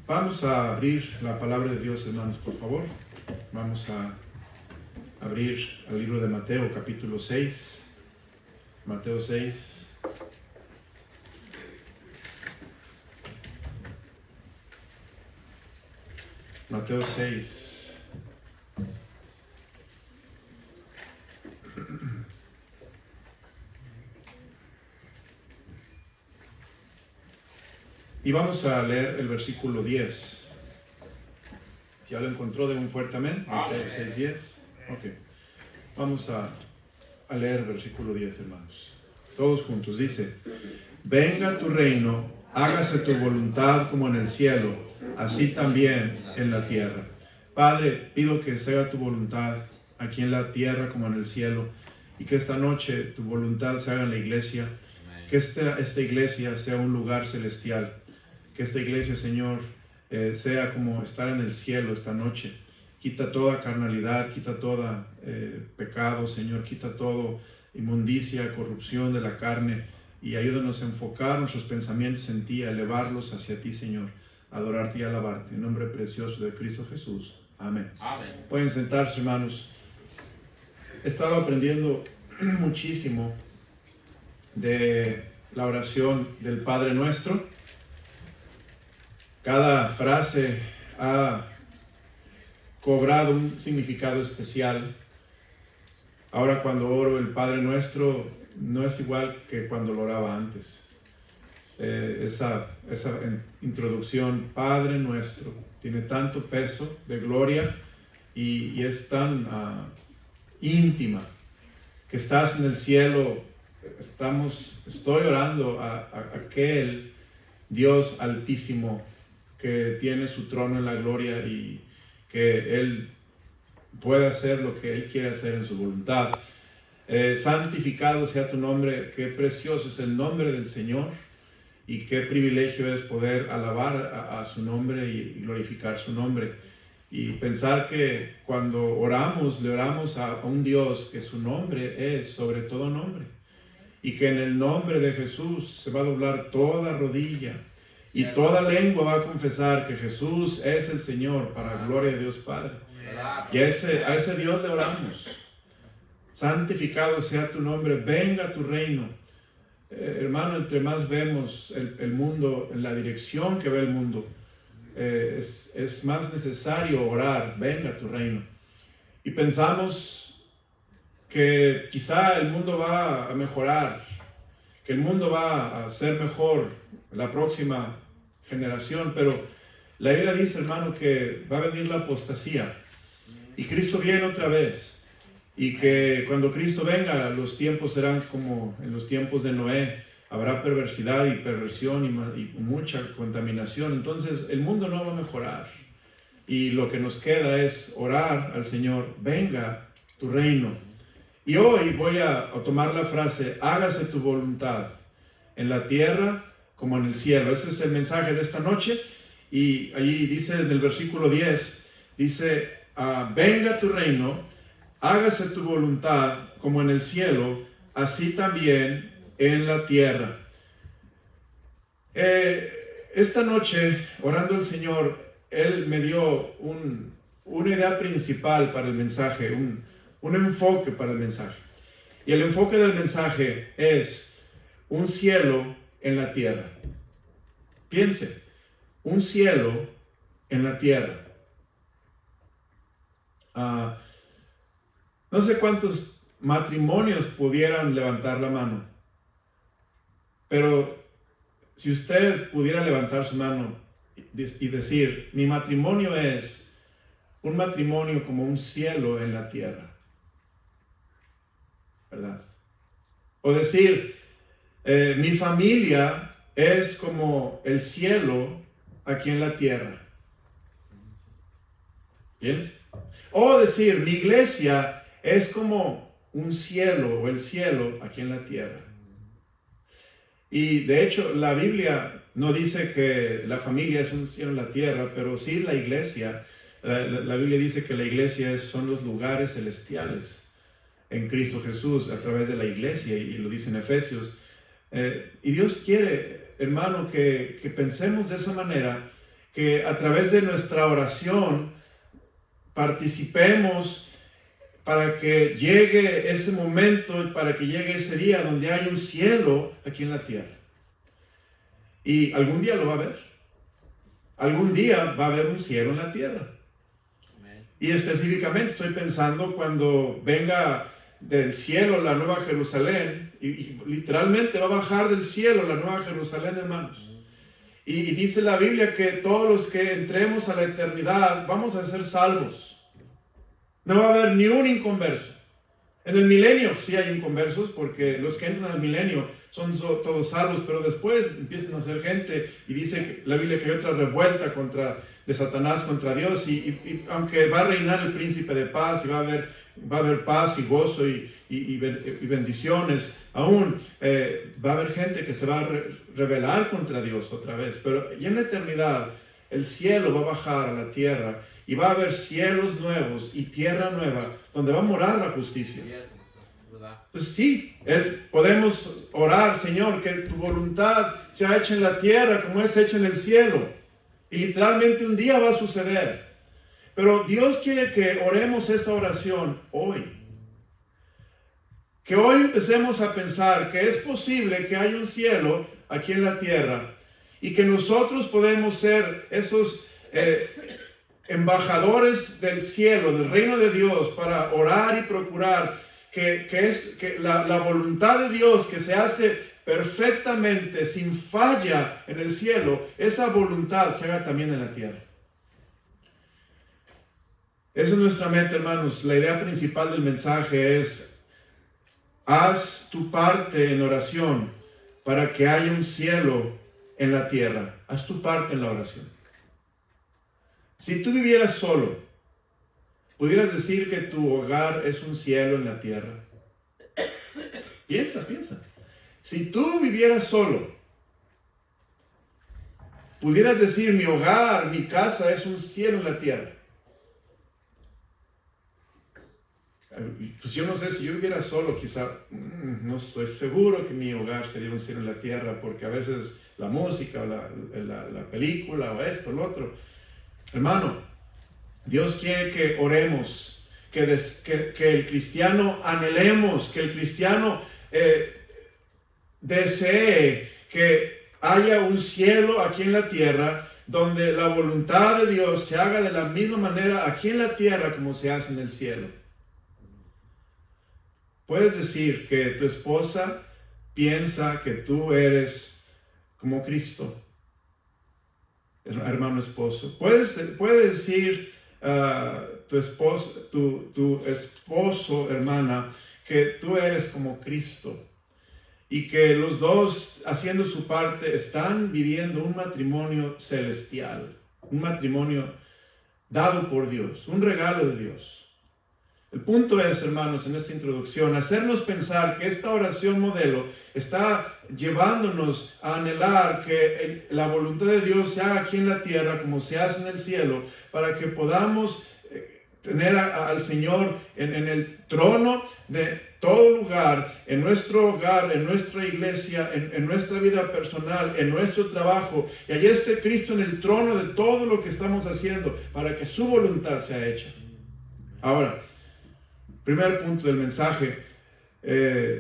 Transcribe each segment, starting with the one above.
Vamos a abrir la palabra de Dios, hermanos, por favor. Vamos a abrir el libro de Mateo, capítulo 6. Mateo 6. Mateo 6. Y vamos a leer el versículo 10. ¿Ya lo encontró? De un fuerte amén. Mateo 6:10. Ok. Vamos a leer el versículo 10, hermanos. Todos juntos. Dice: Venga tu reino, hágase tu voluntad como en el cielo, así también en la tierra. Padre, pido que se haga tu voluntad aquí en la tierra como en el cielo, y que esta noche tu voluntad se haga en la iglesia, que esta iglesia sea un lugar celestial, que esta iglesia, Señor, sea como estar en el cielo esta noche. Quita toda carnalidad, quita todo pecado, Señor, quita todo inmundicia, corrupción de la carne, y ayúdanos a enfocar nuestros pensamientos en ti, a elevarlos hacia ti, Señor, a adorarte y alabarte. En nombre precioso de Cristo Jesús. Amén. Amén. Pueden sentarse, hermanos. He estado aprendiendo muchísimo de la oración del Padre Nuestro. Cada frase ha cobrado un significado especial. Ahora cuando oro el Padre Nuestro no es igual que cuando lo oraba antes. Esa introducción, Padre Nuestro, tiene tanto peso de gloria y es tan íntima, que estás en el cielo. Estoy orando a aquel Dios altísimo que tiene su trono en la gloria y que Él puede hacer lo que Él quiere hacer en su voluntad. Santificado sea tu nombre. Qué precioso es el nombre del Señor y qué privilegio es poder alabar a su nombre y glorificar su nombre. Y pensar que cuando oramos, le oramos a un Dios que su nombre es sobre todo nombre, y que en el nombre de Jesús se va a doblar toda rodilla y toda lengua va a confesar que Jesús es el Señor, para gloria de Dios Padre. Y a ese Dios le oramos. Santificado sea tu nombre, venga tu reino. Hermano, entre más vemos el mundo, en la dirección que ve el mundo, es más necesario orar, venga tu reino. Y pensamos que quizá el mundo va a mejorar, que el mundo va a ser mejor la próxima generación, pero la Biblia dice, hermano, que va a venir la apostasía y Cristo viene otra vez, y que cuando Cristo venga los tiempos serán como en los tiempos de Noé. Habrá perversidad y perversión y mucha contaminación. Entonces el mundo no va a mejorar y lo que nos queda es orar al Señor, venga tu reino. Y hoy voy a tomar la frase, hágase tu voluntad en la tierra como en el cielo. Ese es el mensaje de esta noche. Y allí dice en el versículo 10, dice, venga tu reino, hágase tu voluntad como en el cielo, así también en la tierra. Esta noche, orando al Señor, Él me dio una idea principal para el mensaje, un enfoque para el mensaje. Y el enfoque del mensaje es un cielo en la tierra. Piense, un cielo en la tierra. No sé cuántos matrimonios pudieran levantar la mano, pero si usted pudiera levantar su mano y decir, mi matrimonio es un matrimonio como un cielo en la tierra, ¿verdad? O decir, mi familia es como el cielo aquí en la tierra. ¿Piensa? O decir, mi iglesia es como un cielo o el cielo aquí en la tierra. Y de hecho la Biblia no dice que la familia es un cielo en la tierra, pero sí la iglesia. La Biblia dice que la iglesia son los lugares celestiales en Cristo Jesús a través de la iglesia, y lo dice en Efesios. Y Dios quiere, hermano, que pensemos de esa manera que a través de nuestra oración participemos para que llegue ese momento, para que llegue ese día donde hay un cielo aquí en la tierra. Y algún día lo va a haber. Algún día va a haber un cielo en la tierra. Y específicamente estoy pensando cuando venga del cielo la Nueva Jerusalén, y literalmente va a bajar del cielo la Nueva Jerusalén, hermanos. Y dice la Biblia que todos los que entremos a la eternidad vamos a ser salvos. No va a haber ni un inconverso. En el milenio sí hay inconversos, porque los que entran al milenio son todos salvos, pero después empiezan a ser gente, y dice la Biblia que hay otra revuelta de Satanás contra Dios, y aunque va a reinar el príncipe de paz, y va a haber paz y gozo y bendiciones, aún va a haber gente que se va a rebelar contra Dios otra vez, pero ya en la eternidad el cielo va a bajar a la tierra, y va a haber cielos nuevos y tierra nueva, donde va a morar la justicia. Pues sí, podemos orar, Señor, que tu voluntad sea hecha en la tierra como es hecha en el cielo. Y literalmente un día va a suceder. Pero Dios quiere que oremos esa oración hoy. Que hoy empecemos a pensar que es posible que haya un cielo aquí en la tierra, y que nosotros podemos ser esos embajadores del cielo, del reino de Dios, para orar y procurar que la voluntad de Dios, que se hace perfectamente, sin falla en el cielo, esa voluntad se haga también en la tierra. Esa es nuestra meta, hermanos. La idea principal del mensaje es: haz tu parte en oración para que haya un cielo en la tierra. Haz tu parte en la oración. Si tú vivieras solo, ¿pudieras decir que tu hogar es un cielo en la tierra? Piensa. Si tú vivieras solo, ¿pudieras decir mi hogar, mi casa es un cielo en la tierra? Pues yo no sé, si yo viviera solo, quizá no estoy seguro que mi hogar sería un cielo en la tierra, porque a veces la música, o la película, o esto, lo otro. Hermano, Dios quiere que oremos, que el cristiano anhelemos, que el cristiano desee que haya un cielo aquí en la tierra, donde la voluntad de Dios se haga de la misma manera aquí en la tierra como se hace en el cielo. Puedes decir que tu esposa piensa que tú eres como Cristo, hermano esposo. Puedes decir tu esposo, hermana, que tú eres como Cristo, y que los dos, haciendo su parte, están viviendo un matrimonio celestial, un matrimonio dado por Dios, un regalo de Dios. El punto es, hermanos, en esta introducción, hacernos pensar que esta oración modelo está llevándonos a anhelar que la voluntad de Dios se haga aquí en la tierra como se hace en el cielo, para que podamos tener al Señor en el trono de todo lugar, en nuestro hogar, en nuestra iglesia, en nuestra vida personal, en nuestro trabajo, y allí esté Cristo en el trono de todo lo que estamos haciendo, para que su voluntad sea hecha. Ahora, primer punto del mensaje: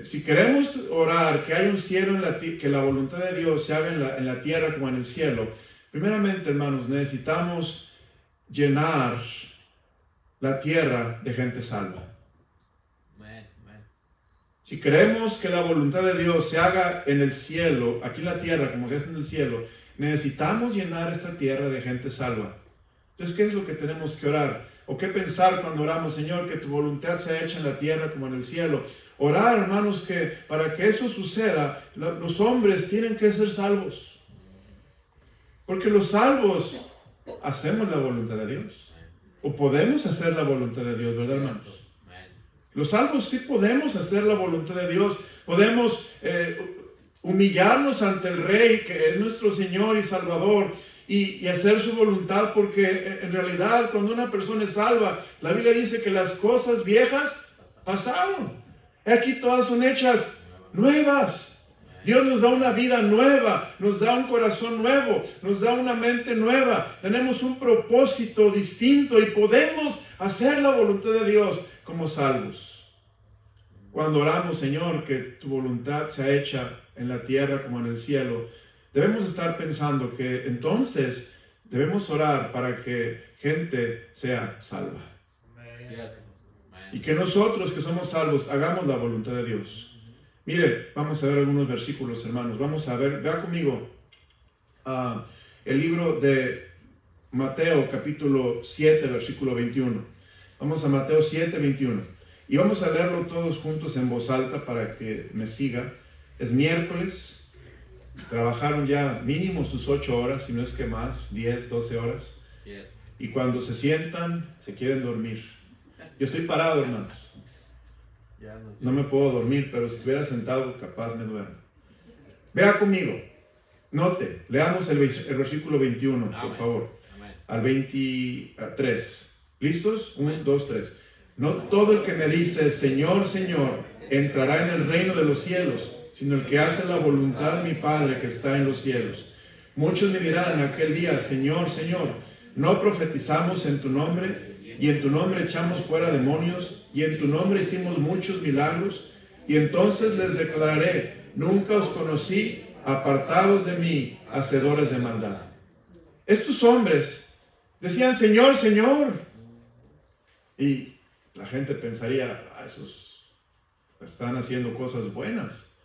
si queremos orar que haya un cielo que la voluntad de Dios se haga en la tierra como en el cielo, primeramente, hermanos, necesitamos llenar la tierra de gente salva. Si queremos que la voluntad de Dios se haga en el cielo, aquí en la tierra como se hace en el cielo, necesitamos llenar esta tierra de gente salva. Entonces, ¿qué es lo que tenemos que orar? ¿O qué pensar cuando oramos? Señor, que tu voluntad sea hecha en la tierra como en el cielo. Orar, hermanos, que para que eso suceda, los hombres tienen que ser salvos. Porque los salvos hacemos la voluntad de Dios. O podemos hacer la voluntad de Dios, ¿verdad, hermanos? Los salvos sí podemos hacer la voluntad de Dios. Podemos humillarnos ante el Rey, que es nuestro Señor y Salvador, y hacer su voluntad, porque en realidad cuando una persona es salva, la Biblia dice que las cosas viejas pasaron. Aquí todas son hechas nuevas. Dios nos da una vida nueva, nos da un corazón nuevo, nos da una mente nueva. Tenemos un propósito distinto y podemos hacer la voluntad de Dios como salvos. Cuando oramos, Señor, que tu voluntad sea hecha en la tierra como en el cielo, debemos estar pensando que entonces debemos orar para que gente sea salva. Y que nosotros que somos salvos hagamos la voluntad de Dios. Mire, vamos a ver algunos versículos, hermanos. Vamos a ver, vea conmigo el libro de Mateo, capítulo 7, versículo 21. Vamos a Mateo 7, 21. Y vamos a leerlo todos juntos en voz alta para que me siga. Es miércoles. Trabajaron ya mínimo sus 8 horas, si no es que más, 10, 12 horas. Y cuando se sientan, se quieren dormir. Yo estoy parado, hermanos. No me puedo dormir, pero si estuviera sentado, capaz me duermo. Vea conmigo. Note, leamos el versículo 21, por favor. Al 23. ¿Listos? 1, 2, 3. No todo el que me dice, Señor, Señor, entrará en el reino de los cielos, sino el que hace la voluntad de mi Padre que está en los cielos. Muchos me dirán en aquel día, Señor, Señor, ¿no profetizamos en tu nombre? Y en tu nombre echamos fuera demonios, y en tu nombre hicimos muchos milagros. Y entonces les declararé, nunca os conocí, apartados de mí, hacedores de maldad. Estos hombres decían, Señor, Señor. Y la gente pensaría, esos están haciendo cosas buenas.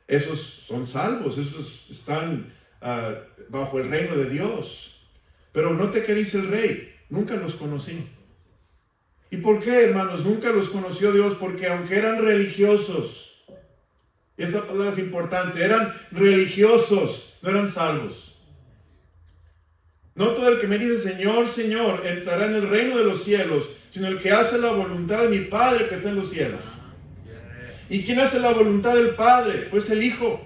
Esos son salvos, esos están bajo el reino de Dios. Pero note que dice el rey, nunca los conocí. ¿Y por qué, hermanos? Nunca los conoció Dios, porque aunque eran religiosos, y esa palabra es importante, eran religiosos, no eran salvos. No todo el que me dice, Señor, Señor, entrará en el reino de los cielos, sino el que hace la voluntad de mi Padre que está en los cielos. ¿Y quién hace la voluntad del Padre? Pues el Hijo.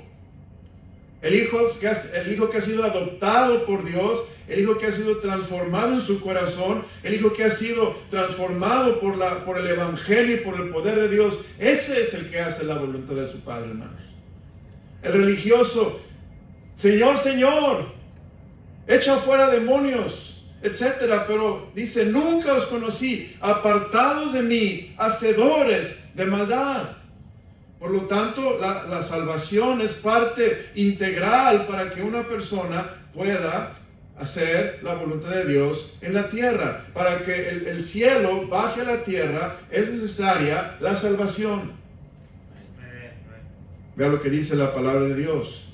El hijo que ha sido adoptado por Dios, el Hijo que ha sido transformado en su corazón, el Hijo que ha sido transformado por el Evangelio y por el poder de Dios. Ese es el que hace la voluntad de su Padre, hermanos. El religioso, Señor, Señor, echa fuera demonios, etcétera. Pero dice, nunca os conocí, apartados de mí, hacedores de maldad. Por lo tanto, la salvación es parte integral para que una persona pueda hacer la voluntad de Dios en la tierra. Para que el cielo baje a la tierra es necesaria la salvación. Vea lo que dice la palabra de Dios.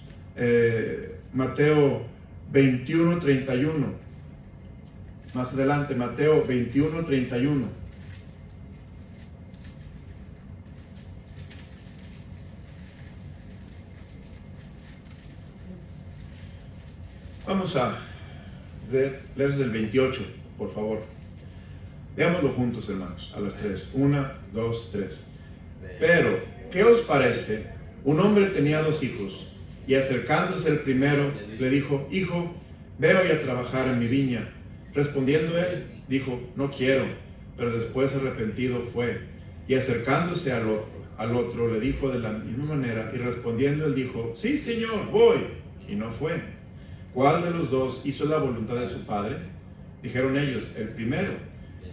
Mateo 21, 31. Más adelante, Mateo 21, 31. Vamos a leer desde el 28, por favor. Veámoslo juntos, hermanos, a las 3. 1, 2, 3. Pero, ¿qué os parece? Un hombre tenía 2 hijos, y acercándose el primero, le dijo, Hijo, ve hoy a trabajar en mi viña. Respondiendo él, dijo, no quiero. Pero después arrepentido fue. Y acercándose al otro, le dijo de la misma manera, y respondiendo él dijo, sí, Señor, voy. Y no fue. ¿Cuál de los dos hizo la voluntad de su padre? Dijeron ellos, el primero.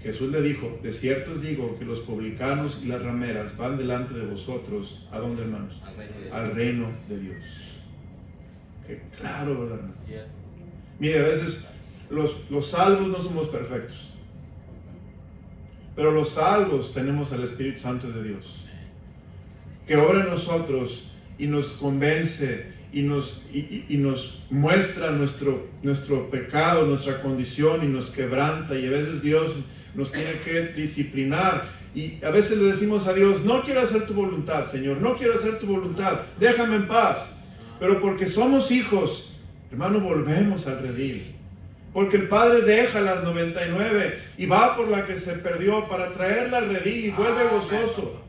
Jesús le dijo, de cierto os digo que los publicanos y las rameras van delante de vosotros. ¿A dónde, hermanos? Al reino de Dios. Qué claro, ¿verdad, hermanos? Mire, a veces los salvos no somos perfectos, pero los salvos tenemos al Espíritu Santo de Dios, que obra en nosotros y nos convence y nos muestra nuestro pecado, nuestra condición, y nos quebranta. Y a veces Dios nos tiene que disciplinar, y a veces le decimos a Dios, no quiero hacer tu voluntad, Señor, no quiero hacer tu voluntad, déjame en paz. Pero porque somos hijos, hermano, volvemos al redil, porque el Padre deja las 99 y va por la que se perdió para traerla al redil, y vuelve gozoso.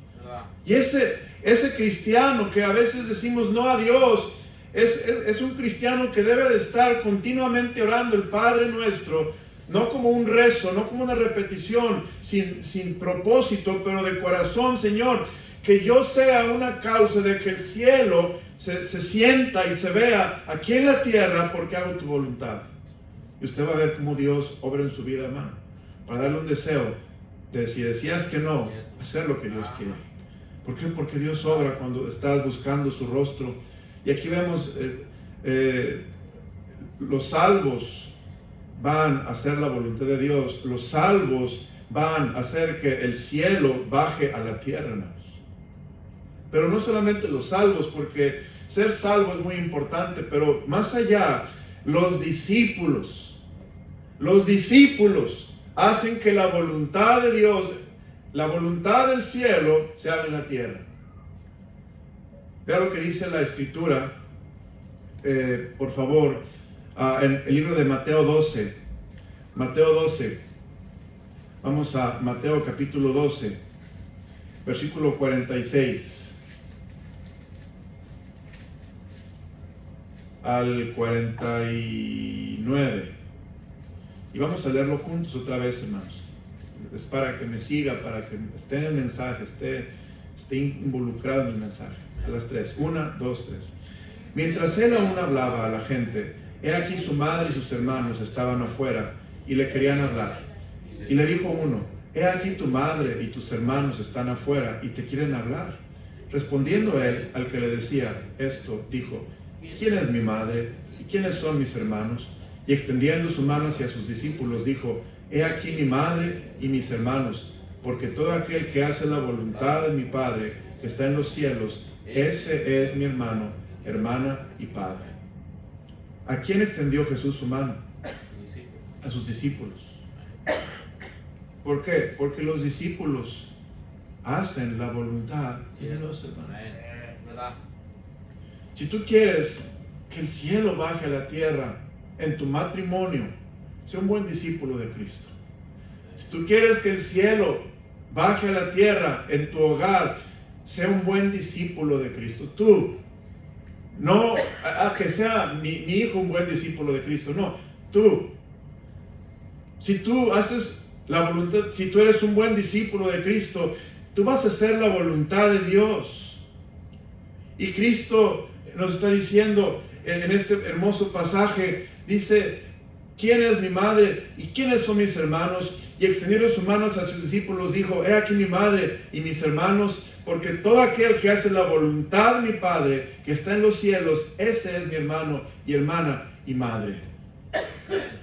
Y ese cristiano que a veces decimos no a Dios, es un cristiano que debe de estar continuamente orando el Padre Nuestro, no como un rezo, no como una repetición sin propósito, pero de corazón. Señor, que yo sea una causa de que el cielo se sienta y se vea aquí en la tierra porque hago tu voluntad. Y usted va a ver cómo Dios obra en su vida, hermano, para darle un deseo de, si decías que no, hacer lo que Dios quiere. ¿Por qué? Porque Dios obra cuando estás buscando su rostro. Y aquí vemos los salvos van a hacer la voluntad de Dios. Los salvos van a hacer que el cielo baje a la tierra, hermanos. Pero no solamente los salvos, porque ser salvo es muy importante, pero más allá, los discípulos hacen que la voluntad de Dios, la voluntad del cielo, se haga en la tierra. Vea lo que dice la Escritura, por favor, en el libro de Mateo 12. Mateo 12. Vamos a Mateo capítulo 12, versículo 46 al 49. Y vamos a leerlo juntos otra vez, hermanos. Es para que me siga, para que esté en el mensaje, esté involucrado en el mensaje. A las 3. 1, 2, 3. Mientras él aún hablaba a la gente, he aquí su madre y sus hermanos estaban afuera y le querían hablar. Y le dijo uno, he aquí tu madre y tus hermanos están afuera y te quieren hablar. Respondiendo él al que le decía esto, dijo, ¿quién es mi madre y quiénes son mis hermanos? Y extendiendo su mano hacia sus discípulos, dijo, he aquí mi madre y mis hermanos, porque todo aquel que hace la voluntad de mi Padre que está en los cielos, ese es mi hermano, hermana y padre. ¿A quién extendió Jesús su mano? A sus discípulos. ¿Por qué? Porque los discípulos hacen la voluntad de Dios, hermano. Si tú quieres que el cielo baje a la tierra en tu matrimonio, sé un buen discípulo de Cristo. Si tú quieres que el cielo baje a la tierra en tu hogar, sé un buen discípulo de Cristo. Tú, no a que sea mi hijo un buen discípulo de Cristo, no, tú. Si tú haces la voluntad, si tú eres un buen discípulo de Cristo, tú vas a hacer la voluntad de Dios. Y Cristo nos está diciendo en este hermoso pasaje, dice, ¿quién es mi madre y quiénes son mis hermanos? Y extendiendo sus manos a sus discípulos dijo, he aquí mi madre y mis hermanos, porque todo aquel que hace la voluntad de mi Padre que está en los cielos, ese es mi hermano y hermana y madre.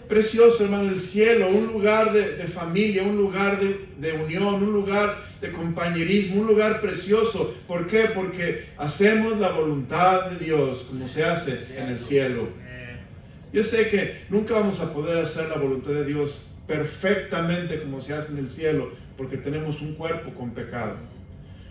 Precioso, hermano, el cielo, un lugar de familia, un lugar de unión, un lugar de compañerismo, un lugar precioso. ¿Por qué? Porque hacemos la voluntad de Dios como se hace en el cielo. Yo sé que nunca vamos a poder hacer la voluntad de Dios perfectamente como se hace en el cielo, porque tenemos un cuerpo con pecado.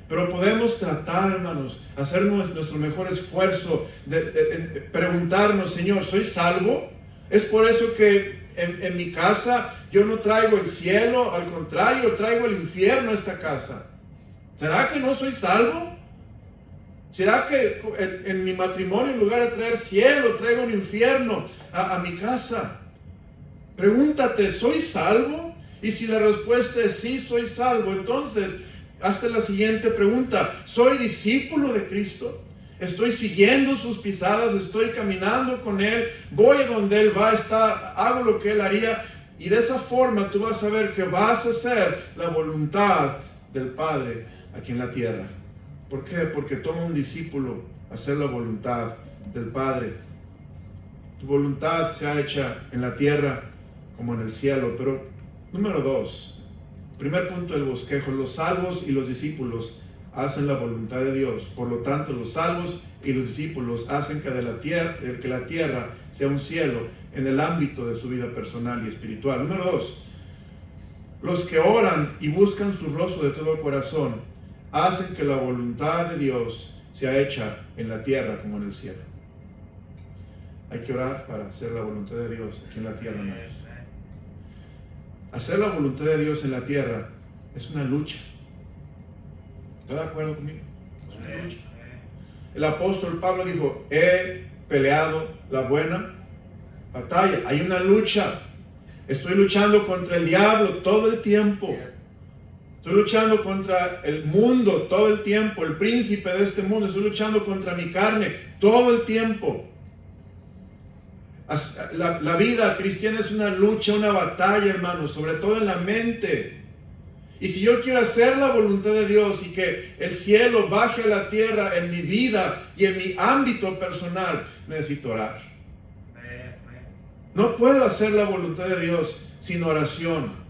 Pero podemos tratar, hermanos, hacer nuestro mejor esfuerzo de preguntarnos, Señor, ¿soy salvo? Es por eso que en mi casa yo no traigo el cielo, al contrario, traigo el infierno a esta casa. ¿Será que no soy salvo? ¿Será que en mi matrimonio, en lugar de traer cielo, traigo un infierno a mi casa? Pregúntate, ¿soy salvo? Y si la respuesta es sí, soy salvo, entonces hazte la siguiente pregunta. ¿Soy discípulo de Cristo? ¿Estoy siguiendo sus pisadas? ¿Estoy caminando con Él? ¿Voy a donde Él va? ¿Hago lo que Él haría? Y de esa forma tú vas a ver que vas a hacer la voluntad del Padre aquí en la tierra. ¿Por qué? Porque toma un discípulo hacer la voluntad del Padre. Tu voluntad sea hecha en la tierra como en el cielo. Pero número 2, primer punto del bosquejo, los salvos y los discípulos hacen la voluntad de Dios. Por lo tanto, los salvos y los discípulos hacen que la tierra sea un cielo en el ámbito de su vida personal y espiritual. Número 2, los que oran y buscan su rostro de todo corazón hacen que la voluntad de Dios sea hecha en la tierra como en el cielo. Hay que orar para hacer la voluntad de Dios aquí en la tierra, hermanos. Hacer la voluntad de Dios en la tierra es una lucha. ¿Está de acuerdo conmigo? Es una lucha. El apóstol Pablo dijo, he peleado la buena batalla. Hay una lucha. Estoy luchando contra el diablo todo el tiempo. Estoy luchando contra el mundo todo el tiempo, el príncipe de este mundo. Estoy luchando contra mi carne todo el tiempo. La vida cristiana es una lucha, una batalla, hermanos, sobre todo en la mente. Y si yo quiero hacer la voluntad de Dios y que el cielo baje a la tierra en mi vida y en mi ámbito personal, necesito orar. No puedo hacer la voluntad de Dios sin oración.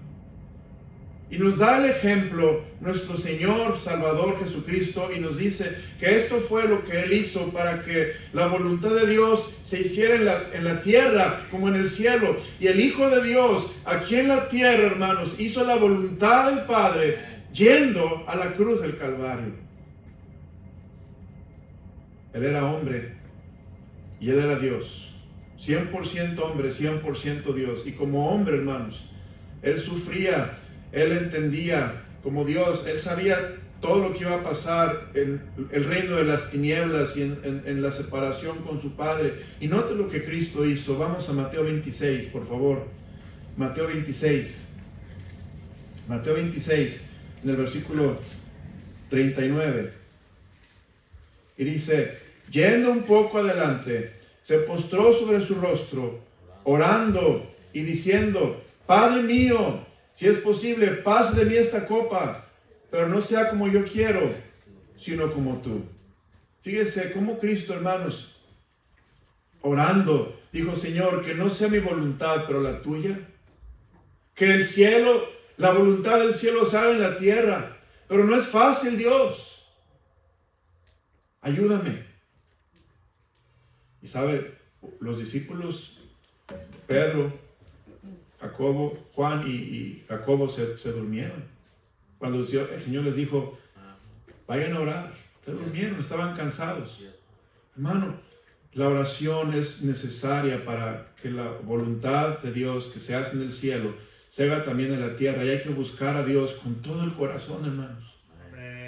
Y nos da el ejemplo nuestro Señor Salvador Jesucristo y nos dice que esto fue lo que Él hizo para que la voluntad de Dios se hiciera en la tierra como en el cielo. Y el Hijo de Dios aquí en la tierra, hermanos, hizo la voluntad del Padre yendo a la cruz del Calvario. Él era hombre y Él era Dios. 100% hombre, 100% Dios. Y como hombre, hermanos, Él sufría. Él entendía como Dios, Él sabía todo lo que iba a pasar en el reino de las tinieblas y en la separación con su Padre. Y note lo que Cristo hizo. Vamos a Mateo 26, por favor. Mateo 26. Mateo 26, en el versículo 39. Y dice, yendo un poco adelante, se postró sobre su rostro, orando y diciendo, Padre mío, si es posible, pase de mí esta copa, pero no sea como yo quiero, sino como tú. Fíjese cómo Cristo, hermanos, orando, dijo, Señor, que no sea mi voluntad, pero la tuya. Que el cielo, la voluntad del cielo se haga en la tierra, pero no es fácil, Dios. Ayúdame. Y sabe, los discípulos, Pedro, Jacobo, Juan y Jacobo se durmieron. Cuando el Señor les dijo, vayan a orar, se durmieron, estaban cansados. Hermano, la oración es necesaria para que la voluntad de Dios que se hace en el cielo se haga también en la tierra. Y hay que buscar a Dios con todo el corazón, hermanos.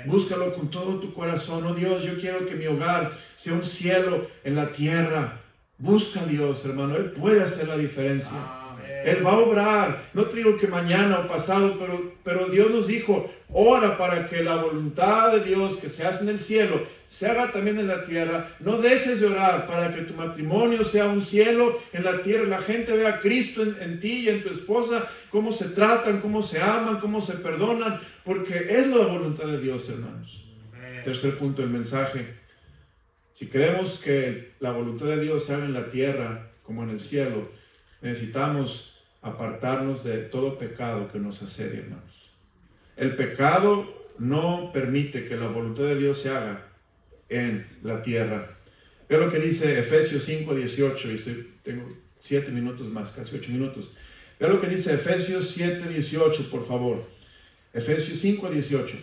Búscalo con todo tu corazón. Oh Dios, yo quiero que mi hogar sea un cielo en la tierra. Busca a Dios, hermano. Él puede hacer la diferencia. Él va a obrar. No te digo que mañana o pasado, pero Dios nos dijo, ora para que la voluntad de Dios que se hace en el cielo se haga también en la tierra. No dejes de orar para que tu matrimonio sea un cielo en la tierra. La gente vea a Cristo en ti y en tu esposa, cómo se tratan, cómo se aman, cómo se perdonan, porque es la voluntad de Dios, hermanos. Tercer punto del mensaje. Si queremos que la voluntad de Dios se haga en la tierra como en el cielo, necesitamos apartarnos de todo pecado que nos asedia, hermanos. El pecado no permite que la voluntad de Dios se haga en la tierra. Ve lo que dice Efesios 5:18, y tengo 7 minutos más, casi 8 minutos. Ve lo que dice Efesios 7:18, por favor. Efesios 5:18.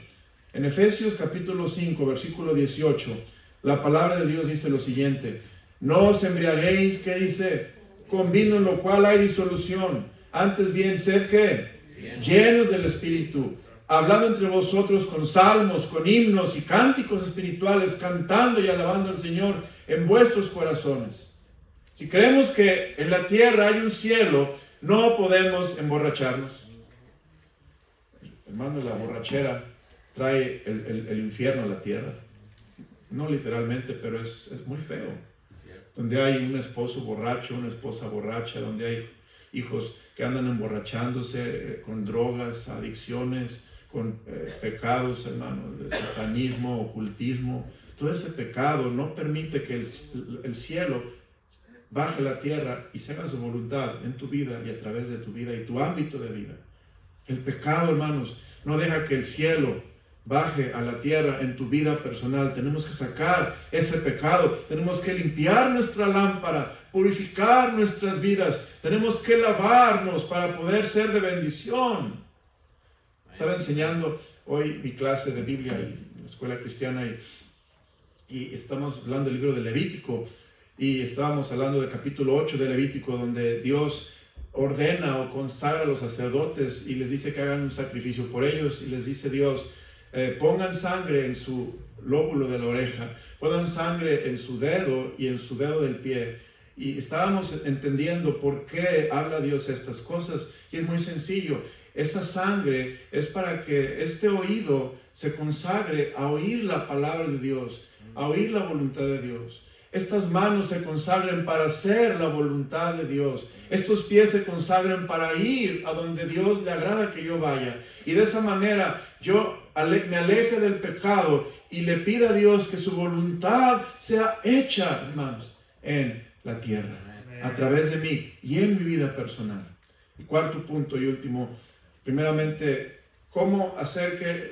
En Efesios capítulo 5, versículo 18, la palabra de Dios dice lo siguiente: no os embriaguéis, ¿qué dice? Con vino, en lo cual hay disolución. Antes bien, sed ¿qué? Llenos del Espíritu, hablando entre vosotros con salmos, con himnos y cánticos espirituales, cantando y alabando al Señor en vuestros corazones. Si creemos que en la tierra hay un cielo, no podemos emborracharnos. Hermano, la borrachera trae el infierno a la tierra. No literalmente, pero es muy feo. Donde hay un esposo borracho, una esposa borracha, donde hay hijos que andan emborrachándose con drogas, adicciones, con pecados, hermano, de satanismo, ocultismo. Todo ese pecado no permite que el cielo baje a la tierra y se haga su voluntad en tu vida y a través de tu vida y tu ámbito de vida. El pecado, hermanos, no deja que el cielo baje a la tierra en tu vida personal. Tenemos que sacar ese pecado. Tenemos que limpiar nuestra lámpara, purificar nuestras vidas. Tenemos que lavarnos para poder ser de bendición. Estaba enseñando hoy mi clase de Biblia en la escuela cristiana y estamos hablando del libro de Levítico y estábamos hablando del capítulo 8 de Levítico, donde Dios ordena o consagra a los sacerdotes y les dice que hagan un sacrificio por ellos, y les dice Dios, pongan sangre en su lóbulo de la oreja, pongan sangre en su dedo y en su dedo del pie. Y estábamos entendiendo por qué habla Dios estas cosas. Y es muy sencillo. Esa sangre es para que este oído se consagre a oír la palabra de Dios, a oír la voluntad de Dios. Estas manos se consagren para hacer la voluntad de Dios. Estos pies se consagren para ir a donde Dios le agrada que yo vaya. Y de esa manera yo me aleje del pecado y le pida a Dios que su voluntad sea hecha, hermanos, en la tierra, a través de mí y en mi vida personal. Y cuarto punto y último, primeramente, ¿cómo hacer que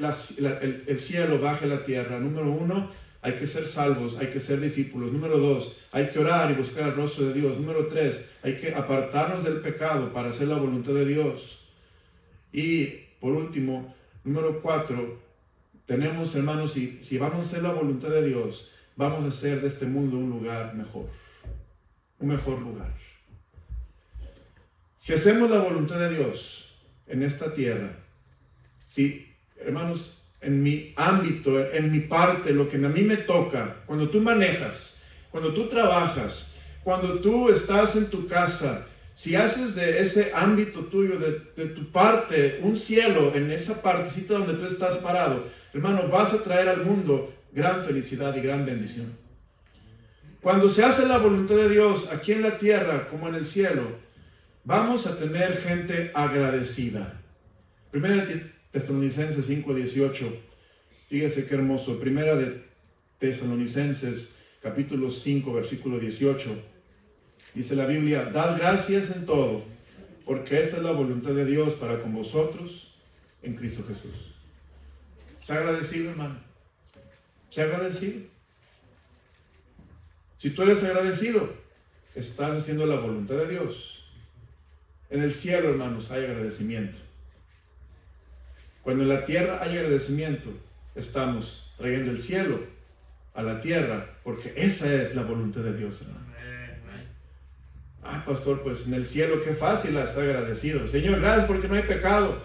el cielo baje a la tierra? Número 1, hay que ser salvos, hay que ser discípulos. Número 2, hay que orar y buscar el rostro de Dios. Número 3, hay que apartarnos del pecado para hacer la voluntad de Dios. Y por último, número 4, tenemos, hermanos, si vamos a hacer la voluntad de Dios, vamos a hacer de este mundo un lugar mejor, un mejor lugar. Si hacemos la voluntad de Dios en esta tierra, si, hermanos, en mi ámbito, en mi parte, lo que a mí me toca, cuando tú manejas, cuando tú trabajas, cuando tú estás en tu casa, si haces de ese ámbito tuyo, de tu parte, un cielo en esa partecita donde tú estás parado, hermano, vas a traer al mundo gran felicidad y gran bendición. Cuando se hace la voluntad de Dios aquí en la tierra como en el cielo, vamos a tener gente agradecida. Primera Tesalonicenses 5:18. Fíjese qué hermoso. Primera de Tesalonicenses, capítulo 5, versículo 18. Dice la Biblia: dad gracias en todo, porque esta es la voluntad de Dios para con vosotros en Cristo Jesús. ¿Se ha agradecido, hermano? ¿Se ha agradecido? Si tú eres agradecido, estás haciendo la voluntad de Dios. En el cielo, hermanos, hay agradecimiento. Cuando en la tierra hay agradecimiento, estamos trayendo el cielo a la tierra, porque esa es la voluntad de Dios, hermano. Ah, pastor, pues en el cielo qué fácil estar agradecido. Señor, gracias porque no hay pecado.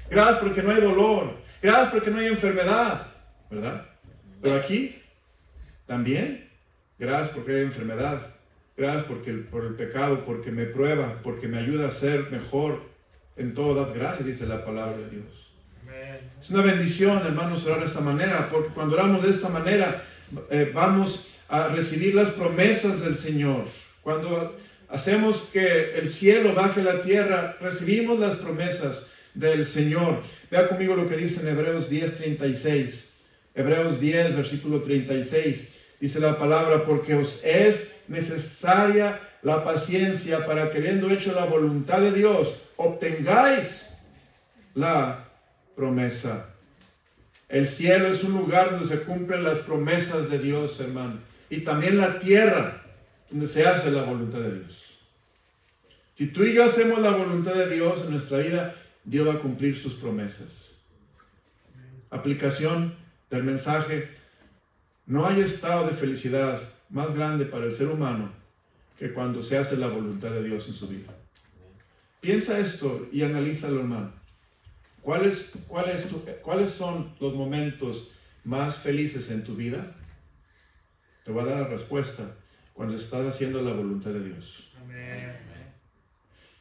Gracias porque no hay dolor. Gracias porque no hay enfermedad, ¿verdad? Pero aquí también, gracias porque hay enfermedad. Gracias por el pecado, porque me prueba, porque me ayuda a ser mejor en todo. Das gracias, dice la palabra de Dios. Es una bendición, hermanos, orar de esta manera, porque cuando oramos de esta manera, vamos a recibir las promesas del Señor. Cuando hacemos que el cielo baje a la tierra, recibimos las promesas del Señor. Vea conmigo lo que dice en Hebreos 10:36. Hebreos 10, versículo 36. Dice la palabra: porque os es necesaria la paciencia para que, habiendo hecho la voluntad de Dios, obtengáis la promesa. El cielo es un lugar donde se cumplen las promesas de Dios, hermano. Y también la tierra, donde se hace la voluntad de Dios. Si tú y yo hacemos la voluntad de Dios en nuestra vida, Dios va a cumplir sus promesas. Aplicación del mensaje: no hay estado de felicidad más grande para el ser humano que cuando se hace la voluntad de Dios en su vida. Piensa esto y analízalo, hermano. ¿Cuáles son los momentos más felices en tu vida? Te voy a dar la respuesta: cuando estás haciendo la voluntad de Dios. Amén.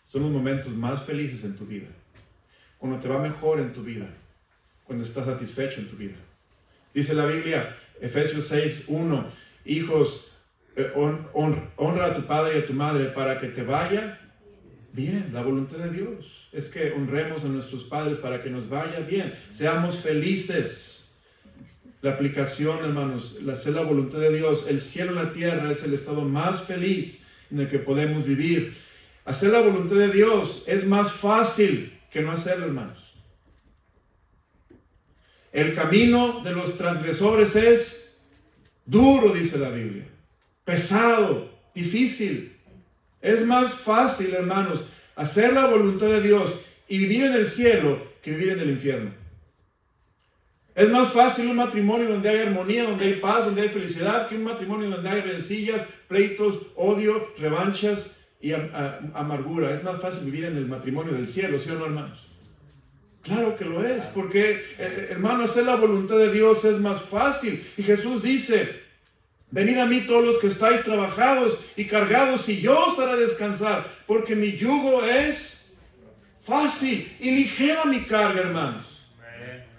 Son los momentos más felices en tu vida. Cuando te va mejor en tu vida. Cuando estás satisfecho en tu vida. Dice la Biblia, Efesios 6:1, hijos, honra a tu padre y a tu madre para que te vaya bien. La voluntad de Dios es que honremos a nuestros padres para que nos vaya bien. Seamos felices. La aplicación, hermanos, hacer la voluntad de Dios. El cielo y la tierra es el estado más feliz en el que podemos vivir. Hacer la voluntad de Dios es más fácil que no hacerlo, hermanos. El camino de los transgresores es duro, dice la Biblia. Pesado, difícil. Es más fácil, hermanos, hacer la voluntad de Dios y vivir en el cielo que vivir en el infierno. Es más fácil un matrimonio donde hay armonía, donde hay paz, donde hay felicidad, que un matrimonio donde hay rencillas, pleitos, odio, revanchas y amargura. Es más fácil vivir en el matrimonio del cielo, ¿sí o no, hermanos? Claro que lo es, porque, hermano, hacer la voluntad de Dios es más fácil. Y Jesús dice: venid a mí todos los que estáis trabajados y cargados, y yo os haré descansar, porque mi yugo es fácil y ligera mi carga, hermanos.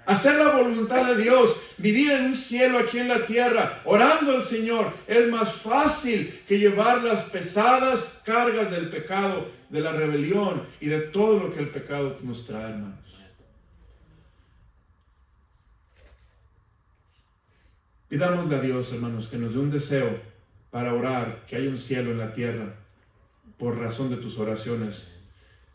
Hacer la voluntad de Dios, vivir en un cielo aquí en la tierra, orando al Señor, es más fácil que llevar las pesadas cargas del pecado, de la rebelión y de todo lo que el pecado nos trae, hermanos. Pidámosle a Dios, hermanos, que nos dé un deseo para orar, que haya un cielo en la tierra por razón de tus oraciones.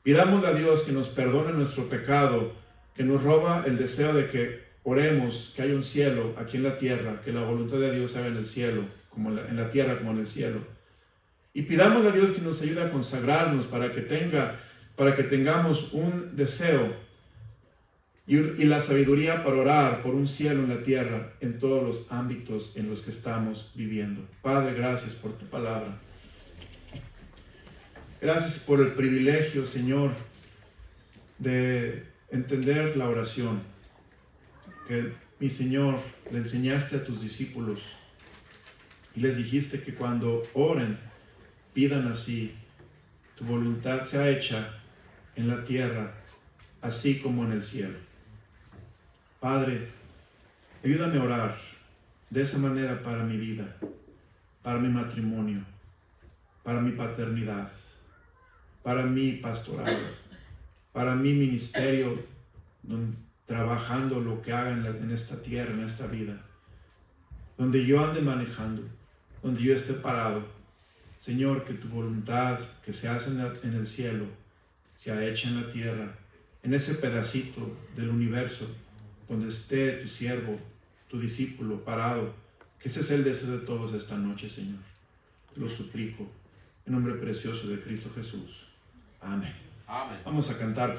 Pidámosle a Dios que nos perdone nuestro pecado, que nos roba el deseo de que oremos, que haya un cielo aquí en la tierra, que la voluntad de Dios se haga en el cielo, como en la tierra como en el cielo. Y pidámosle a Dios que nos ayude a consagrarnos para que tengamos un deseo y la sabiduría para orar por un cielo en la tierra en todos los ámbitos en los que estamos viviendo. Padre, gracias por tu palabra. Gracias por el privilegio, Señor, de entender la oración que, mi Señor, le enseñaste a tus discípulos y les dijiste que cuando oren, pidan así: tu voluntad sea hecha en la tierra, así como en el cielo. Padre, ayúdame a orar de esa manera para mi vida, para mi matrimonio, para mi paternidad, para mi pastorado, para mi ministerio, trabajando lo que haga en esta tierra, en esta vida, donde yo ande manejando, donde yo esté parado. Señor, que tu voluntad que se hace en el cielo sea hecha en la tierra, en ese pedacito del universo donde esté tu siervo, tu discípulo parado. Que ese es el deseo de todos esta noche, Señor. Te lo suplico en nombre precioso de Cristo Jesús. Amén. Amén. Vamos a cantar.